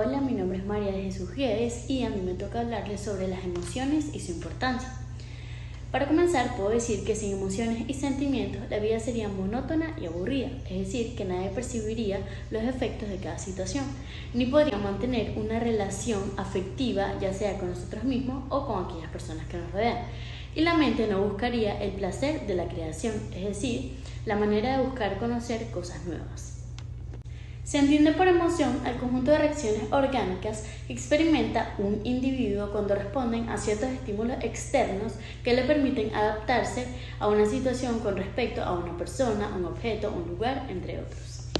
Hola, mi nombre es María de Jesús Guedes y a mí me toca hablarles sobre las emociones y su importancia. Para comenzar, puedo decir que sin emociones y sentimientos la vida sería monótona y aburrida, es decir, que nadie percibiría los efectos de cada situación, ni podría mantener una relación afectiva, ya sea con nosotros mismos o con aquellas personas que nos rodean. Y la mente no buscaría el placer de la creación, es decir, la manera de buscar conocer cosas nuevas. Se entiende por emoción al conjunto de reacciones orgánicas que experimenta un individuo cuando responden a ciertos estímulos externos que le permiten adaptarse a una situación con respecto a una persona, un objeto, un lugar, entre otros.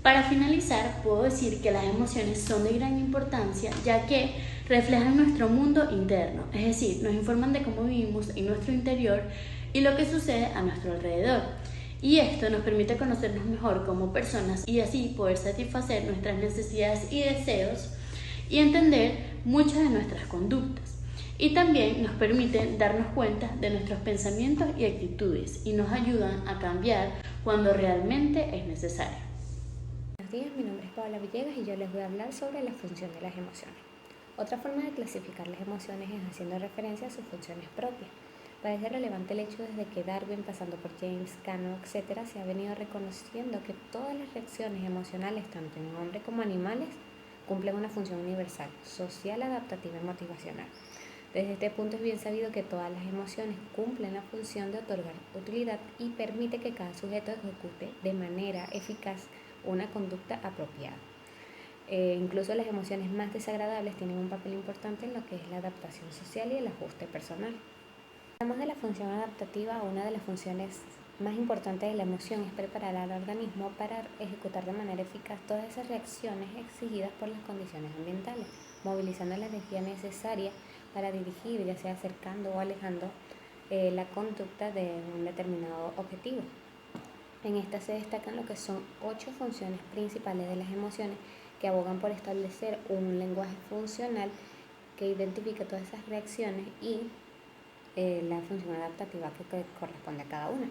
Para finalizar, puedo decir que las emociones son de gran importancia ya que reflejan nuestro mundo interno, es decir, nos informan de cómo vivimos en nuestro interior y lo que sucede a nuestro alrededor. Y esto nos permite conocernos mejor como personas y así poder satisfacer nuestras necesidades y deseos y entender muchas de nuestras conductas. Y también nos permiten darnos cuenta de nuestros pensamientos y actitudes y nos ayudan a cambiar cuando realmente es necesario. Buenos días, mi nombre es Paola Villegas y yo les voy a hablar sobre la función de las emociones. Otra forma de clasificar las emociones es haciendo referencia a sus funciones propias. Parece relevante el hecho desde que Darwin, pasando por James, Cano, etc., se ha venido reconociendo que todas las reacciones emocionales, tanto en hombres como animales, cumplen una función universal, social, adaptativa y motivacional. Desde este punto es bien sabido que todas las emociones cumplen la función de otorgar utilidad y permite que cada sujeto ejecute de manera eficaz una conducta apropiada. Incluso las emociones más desagradables tienen un papel importante en lo que es la adaptación social y el ajuste personal. Hablamos de la función adaptativa. Una de las funciones más importantes de la emoción es preparar al organismo para ejecutar de manera eficaz todas esas reacciones exigidas por las condiciones ambientales, movilizando la energía necesaria para dirigir, ya sea acercando o alejando la conducta de un determinado objetivo. En esta se destacan lo que son 8 funciones principales de las emociones que abogan por establecer un lenguaje funcional que identifique todas esas reacciones y la función adaptativa que corresponde a cada una.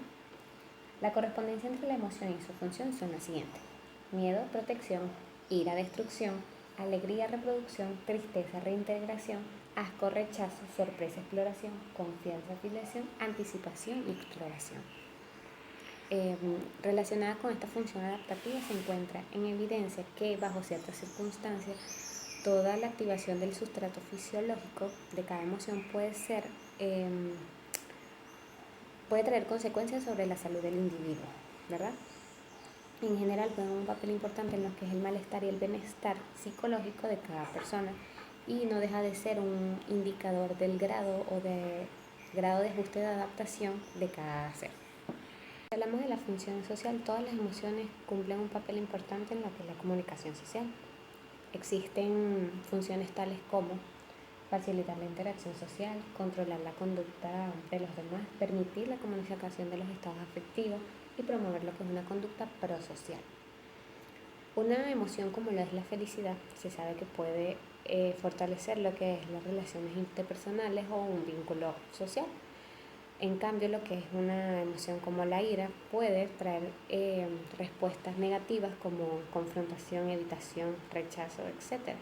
La correspondencia entre la emoción y su función son las siguientes: miedo, protección; ira, destrucción; alegría, reproducción; tristeza, reintegración; asco, rechazo; sorpresa, exploración; confianza, afiliación; anticipación y exploración. Relacionada con esta función adaptativa se encuentra en evidencia que bajo ciertas circunstancias toda la activación del sustrato fisiológico de cada emoción puede traer consecuencias sobre la salud del individuo, ¿verdad? En general juegan un papel importante en lo que es el malestar y el bienestar psicológico de cada persona y no deja de ser un indicador del grado de ajuste de adaptación de cada ser. Si hablamos de la función social, todas las emociones cumplen un papel importante en lo que es la comunicación social. Existen funciones tales como facilitar la interacción social, controlar la conducta de los demás, permitir la comunicación de los estados afectivos y promover lo que es una conducta prosocial. Una emoción como lo es la felicidad se sabe que puede fortalecer lo que es las relaciones interpersonales o un vínculo social. En cambio, lo que es una emoción como la ira puede traer respuestas negativas como confrontación, evitación, rechazo, etc.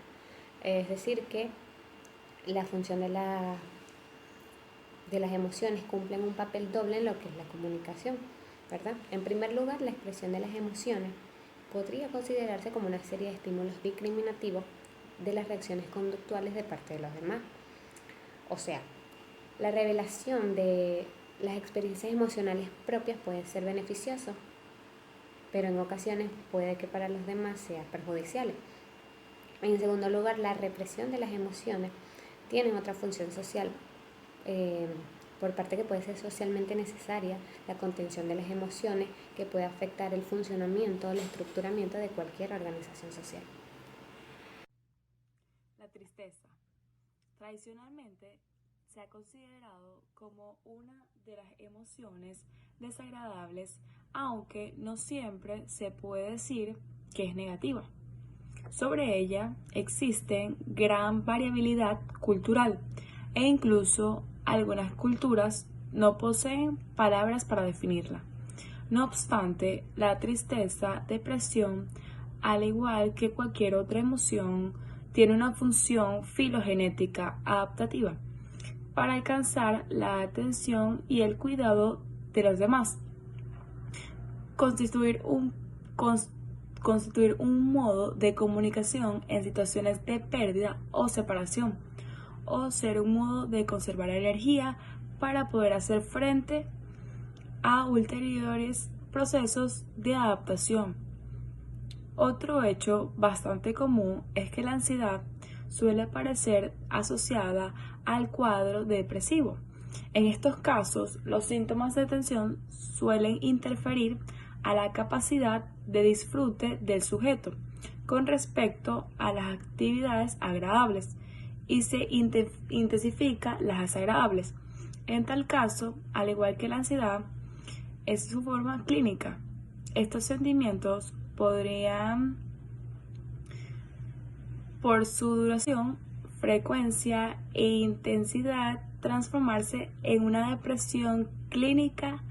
Es decir, que la función de las emociones cumplen un papel doble en lo que es la comunicación, ¿verdad? En primer lugar, la expresión de las emociones podría considerarse como una serie de estímulos discriminativos de las reacciones conductuales de parte de los demás. O sea, la revelación de las experiencias emocionales propias puede ser beneficioso, pero en ocasiones puede que para los demás sea perjudicial. En segundo lugar, la represión de las emociones tiene otra función social, por parte que puede ser socialmente necesaria, la contención de las emociones, que puede afectar el funcionamiento o el estructuramiento de cualquier organización social. La tristeza. Tradicionalmente se ha considerado como una de las emociones desagradables, aunque no siempre se puede decir que es negativa. Sobre ella existe gran variabilidad cultural e incluso algunas culturas no poseen palabras para definirla. No obstante, la tristeza, depresión, al igual que cualquier otra emoción, tiene una función filogenética adaptativa para alcanzar la atención y el cuidado de los demás. Constituir un modo de comunicación en situaciones de pérdida o separación, o ser un modo de conservar energía para poder hacer frente a ulteriores procesos de adaptación. Otro hecho bastante común es que la ansiedad suele aparecer asociada al cuadro depresivo. En estos casos, los síntomas de tensión suelen interferir a la capacidad de disfrute del sujeto con respecto a las actividades agradables y se intensifica las desagradables. En tal caso, al igual que la ansiedad, es su forma clínica. Estos sentimientos podrían, por su duración, frecuencia e intensidad, transformarse en una depresión clínica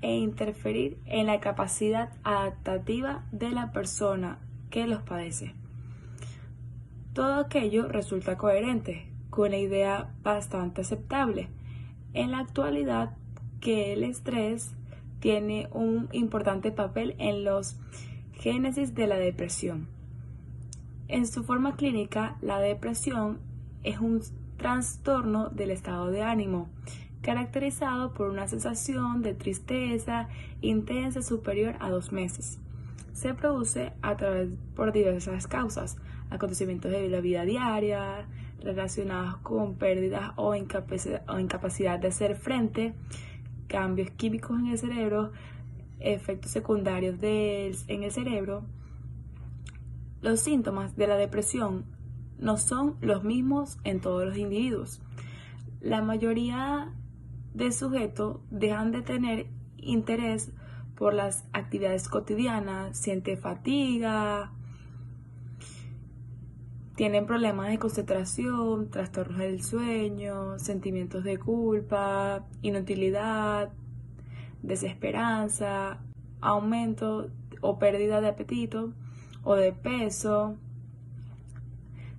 e interferir en la capacidad adaptativa de la persona que los padece. Todo aquello resulta coherente con una idea bastante aceptable en la actualidad, que el estrés tiene un importante papel en los génesis de la depresión. En su forma clínica, la depresión es un trastorno del estado de ánimo, caracterizado por una sensación de tristeza intensa superior a 2 meses. Se produce por diversas causas, acontecimientos de la vida diaria, relacionados con pérdidas o incapacidad de hacer frente, cambios químicos en el cerebro, efectos secundarios en el cerebro. Los síntomas de la depresión no son los mismos en todos los individuos. La mayoría de sujetos dejan de tener interés por las actividades cotidianas, sienten fatiga, tienen problemas de concentración, trastornos del sueño, sentimientos de culpa, inutilidad, desesperanza, aumento o pérdida de apetito o de peso,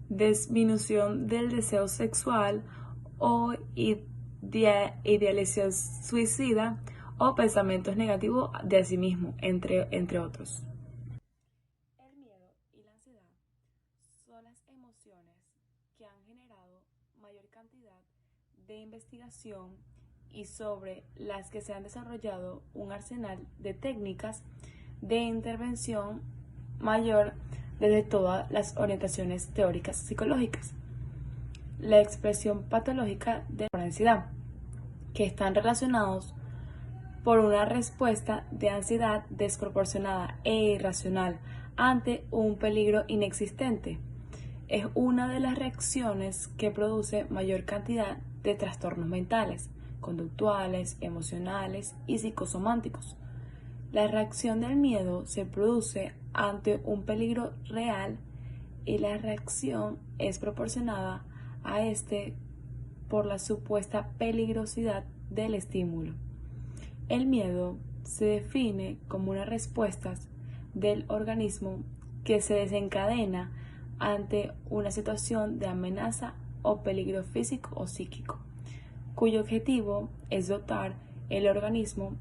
disminución del deseo sexual o idealización suicida o pensamientos negativos de sí mismo, entre otros. El miedo y la ansiedad son las emociones que han generado mayor cantidad de investigación y sobre las que se han desarrollado un arsenal de técnicas de intervención mayor desde todas las orientaciones teóricas psicológicas. La expresión patológica de la ansiedad, que están relacionados por una respuesta de ansiedad desproporcionada e irracional ante un peligro inexistente. Es una de las reacciones que produce mayor cantidad de trastornos mentales, conductuales, emocionales y psicosomáticos. La reacción del miedo se produce ante un peligro real y la reacción es proporcionada a este por la supuesta peligrosidad del estímulo. El miedo se define como una respuesta del organismo que se desencadena ante una situación de amenaza o peligro físico o psíquico, cuyo objetivo es dotar el organismo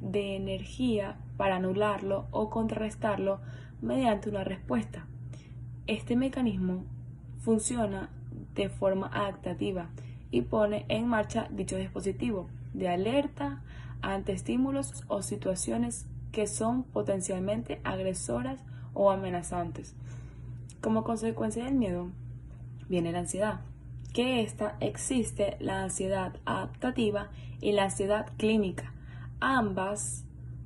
de energía para anularlo o contrarrestarlo mediante una respuesta. Este mecanismo funciona de forma adaptativa y pone en marcha dicho dispositivo de alerta ante estímulos o situaciones que son potencialmente agresoras o amenazantes. Como consecuencia del miedo viene la ansiedad, que existe la ansiedad adaptativa y la ansiedad clínica. Ambas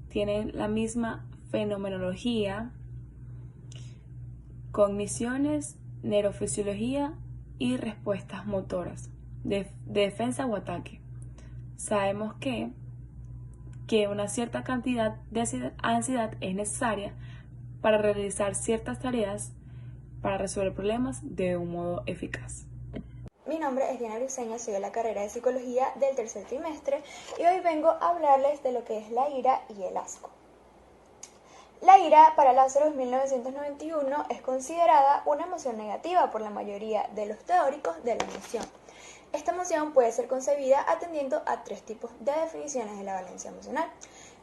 tienen la misma fenomenología, cogniciones, neurofisiología y respuestas motoras, de defensa o ataque. Sabemos que una cierta cantidad de ansiedad es necesaria para realizar ciertas tareas, para resolver problemas de un modo eficaz. Mi nombre es Diana Briceño, soy de la carrera de Psicología del tercer trimestre y hoy vengo a hablarles de lo que es la ira y el asco. La ira para Lazarus 1991 es considerada una emoción negativa por la mayoría de los teóricos de la emoción. Esta emoción puede ser concebida atendiendo a tres tipos de definiciones de la valencia emocional.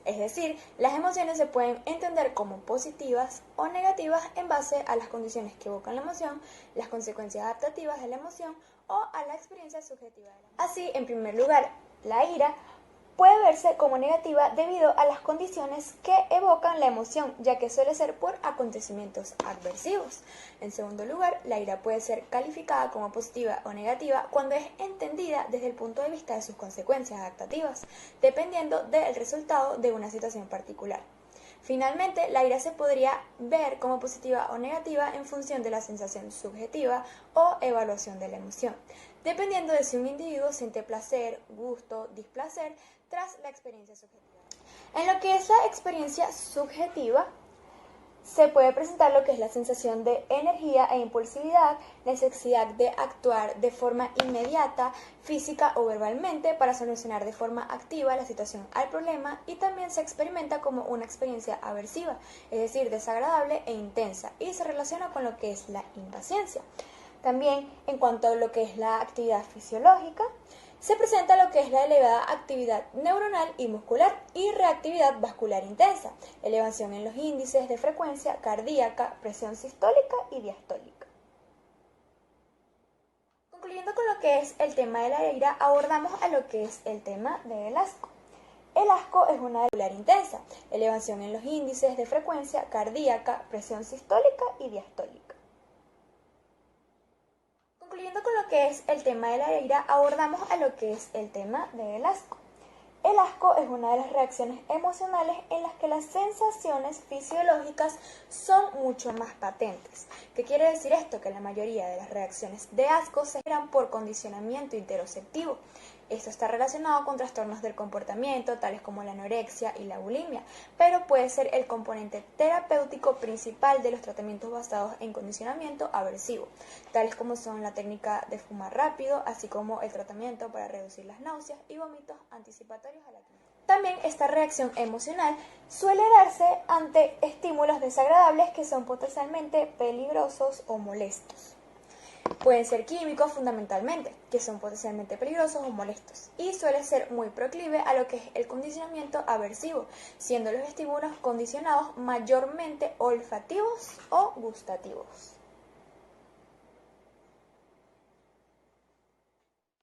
Es decir, las emociones se pueden entender como positivas o negativas en base a las condiciones que evocan la emoción, las consecuencias adaptativas de la emoción o a la experiencia subjetiva de la emoción. Así, en primer lugar, la ira puede verse como negativa debido a las condiciones que evocan la emoción, ya que suele ser por acontecimientos adversivos. En segundo lugar, la ira puede ser calificada como positiva o negativa cuando es entendida desde el punto de vista de sus consecuencias adaptativas, dependiendo del resultado de una situación particular. Finalmente, la ira se podría ver como positiva o negativa en función de la sensación subjetiva o evaluación de la emoción, dependiendo de si un individuo siente placer, gusto, displacer tras la experiencia subjetiva. En lo que es la experiencia subjetiva, se puede presentar lo que es la sensación de energía e impulsividad, necesidad de actuar de forma inmediata, física o verbalmente para solucionar de forma activa la situación al problema, y también se experimenta como una experiencia aversiva, es decir, desagradable e intensa, y se relaciona con lo que es la impaciencia. También, en cuanto a lo que es la actividad fisiológica, se presenta lo que es la elevada actividad neuronal y muscular y reactividad vascular intensa, elevación en los índices de frecuencia cardíaca, presión sistólica y diastólica. Concluyendo con lo que es el tema de la ira, abordamos a lo que es el tema del asco. El asco es una vascular intensa, elevación en los índices de frecuencia cardíaca, presión sistólica y diastólica. Concluyendo con lo que es el tema de la ira, abordamos a lo que es el tema del asco. El asco es una de las reacciones emocionales en las que las sensaciones fisiológicas son mucho más patentes. ¿Qué quiere decir esto? Que la mayoría de las reacciones de asco se generan por condicionamiento interoceptivo. Esto está relacionado con trastornos del comportamiento, tales como la anorexia y la bulimia, pero puede ser el componente terapéutico principal de los tratamientos basados en condicionamiento aversivo, tales como son la técnica de fumar rápido, así como el tratamiento para reducir las náuseas y vómitos anticipatorios a la quimio. También esta reacción emocional suele darse ante estímulos desagradables que son potencialmente peligrosos o molestos. Pueden ser químicos fundamentalmente, que son potencialmente peligrosos o molestos, y suele ser muy proclive a lo que es el condicionamiento aversivo, siendo los estímulos condicionados mayormente olfativos o gustativos.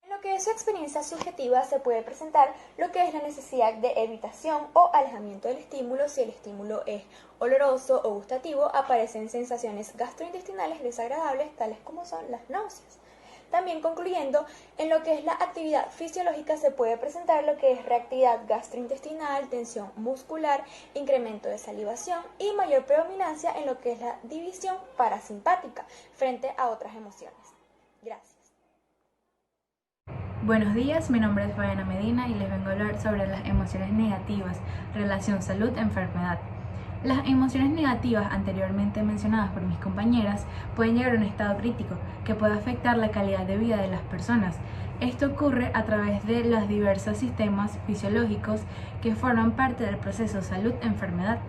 En lo que es su experiencia subjetiva se puede presentar lo que es la necesidad de evitación o alejamiento del estímulo. Si el estímulo es oloroso o gustativo, aparecen sensaciones gastrointestinales desagradables, tales como son las náuseas. También concluyendo, en lo que es la actividad fisiológica se puede presentar lo que es reactividad gastrointestinal, tensión muscular, incremento de salivación y mayor predominancia en lo que es la división parasimpática frente a otras emociones. Gracias. Buenos días, mi nombre es Fabiana Medina y les vengo a hablar sobre las emociones negativas, relación salud-enfermedad. Las emociones negativas anteriormente mencionadas por mis compañeras pueden llegar a un estado crítico que puede afectar la calidad de vida de las personas. Esto ocurre a través de los diversos sistemas fisiológicos que forman parte del proceso salud-enfermedad.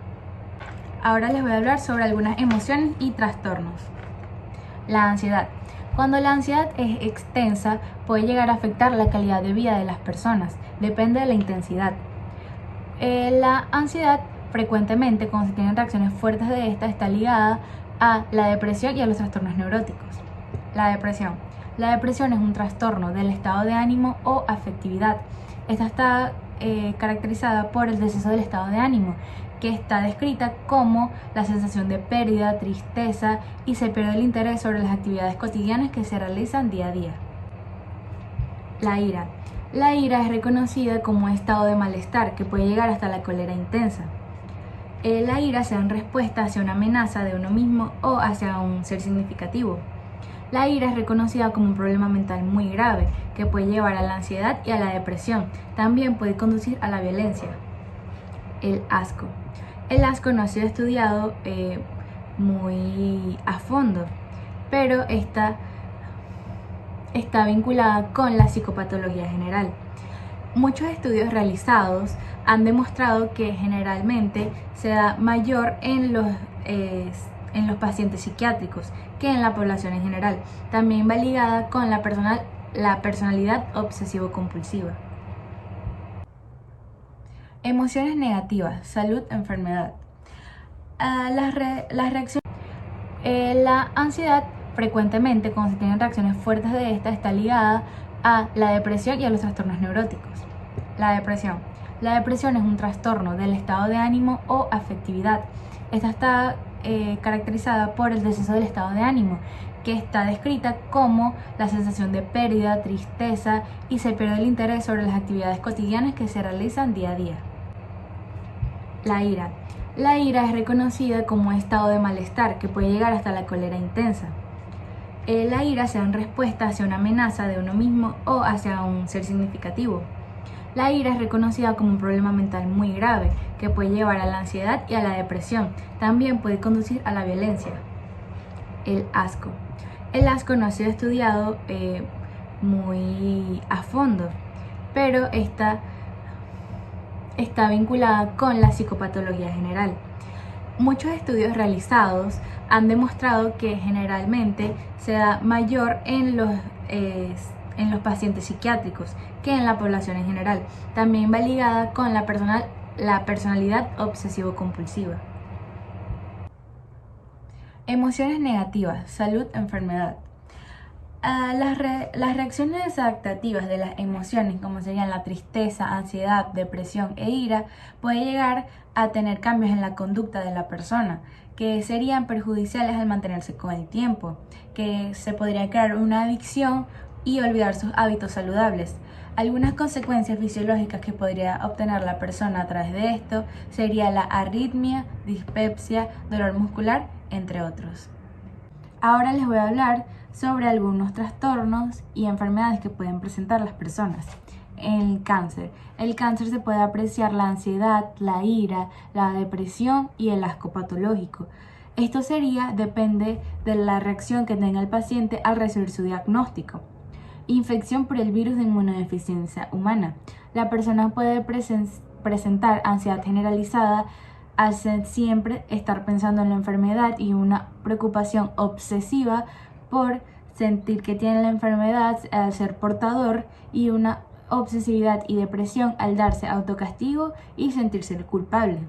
Ahora les voy a hablar sobre algunas emociones y trastornos. La ansiedad. Cuando la ansiedad es extensa, puede llegar a afectar la calidad de vida de las personas, depende de la intensidad. La ansiedad, frecuentemente, cuando se tienen reacciones fuertes de esta, está ligada a la depresión y a los trastornos neuróticos. La depresión. La depresión es un trastorno del estado de ánimo o afectividad. Esta está caracterizada por el descenso del estado de ánimo, que está descrita como la sensación de pérdida, tristeza y se pierde el interés sobre las actividades cotidianas que se realizan día a día. La ira. La ira es reconocida como un estado de malestar que puede llegar hasta la cólera intensa. La ira se da en respuesta hacia una amenaza de uno mismo o hacia un ser significativo. La ira es reconocida como un problema mental muy grave que puede llevar a la ansiedad y a la depresión. También puede conducir a la violencia. El asco. El asco no ha sido estudiado muy a fondo, pero está vinculada con la psicopatología general. Muchos estudios realizados han demostrado que generalmente se da mayor en los pacientes psiquiátricos que en la población en general. También va ligada con la personalidad obsesivo-compulsiva. Emociones negativas, salud, enfermedad. Las reacciones. La ansiedad, frecuentemente, cuando se tienen reacciones fuertes de esta, está ligada a la depresión y a los trastornos neuróticos. La depresión. La depresión es un trastorno del estado de ánimo o afectividad. Esta está caracterizada por el descenso del estado de ánimo, que está descrita como la sensación de pérdida, tristeza y se pierde el interés sobre las actividades cotidianas que se realizan día a día. La ira. La ira es reconocida como un estado de malestar que puede llegar hasta la cólera intensa. La ira se da en respuesta hacia una amenaza de uno mismo o hacia un ser significativo. La ira es reconocida como un problema mental muy grave que puede llevar a la ansiedad y a la depresión. También puede conducir a la violencia. El asco. El asco no ha sido estudiado muy a fondo, pero está vinculada con la psicopatología general. Muchos estudios realizados han demostrado que generalmente se da mayor en los pacientes psiquiátricos que en la población en general. También va ligada con la personalidad obsesivo-compulsiva. Emociones negativas, salud, enfermedad. Las reacciones adaptativas de las emociones, como serían la tristeza, ansiedad, depresión e ira, puede llegar a tener cambios en la conducta de la persona, que serían perjudiciales al mantenerse con el tiempo, que se podría crear una adicción y olvidar sus hábitos saludables. Algunas consecuencias fisiológicas que podría obtener la persona a través de esto sería la arritmia, dispepsia, dolor muscular, entre otros. Ahora les voy a hablar sobre algunos trastornos y enfermedades que pueden presentar las personas. El cáncer. El cáncer se puede apreciar la ansiedad, la ira, la depresión y el asco patológico. Esto depende de la reacción que tenga el paciente al recibir su diagnóstico. Infección por el virus de inmunodeficiencia humana. La persona puede presentar ansiedad generalizada al siempre estar pensando en la enfermedad y una preocupación obsesiva por sentir que tiene la enfermedad al ser portador y una obsesividad y depresión al darse autocastigo y sentirse culpable.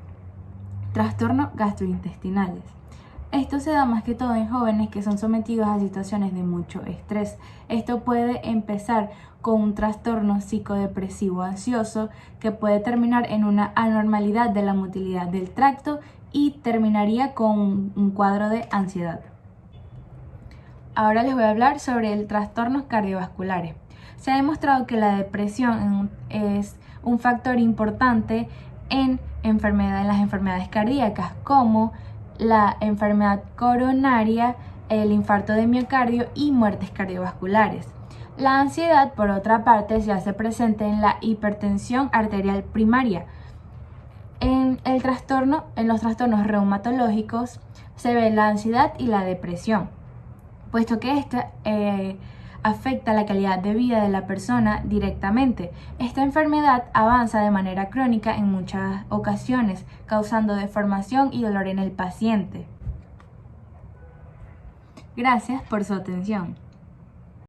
Trastornos gastrointestinales. Esto se da más que todo en jóvenes que son sometidos a situaciones de mucho estrés. Esto puede empezar con un trastorno psicodepresivo ansioso que puede terminar en una anormalidad de la motilidad del tracto y terminaría con un cuadro de ansiedad. Ahora les voy a hablar sobre el trastornos cardiovasculares. Se ha demostrado que la depresión es un factor importante en las enfermedades cardíacas, como la enfermedad coronaria, el infarto de miocardio y muertes cardiovasculares. La ansiedad, por otra parte, se hace presente en la hipertensión arterial primaria. En los trastornos reumatológicos se ve la ansiedad y la depresión, puesto que esta afecta la calidad de vida de la persona directamente. Esta enfermedad avanza de manera crónica en muchas ocasiones, causando deformación y dolor en el paciente. Gracias por su atención.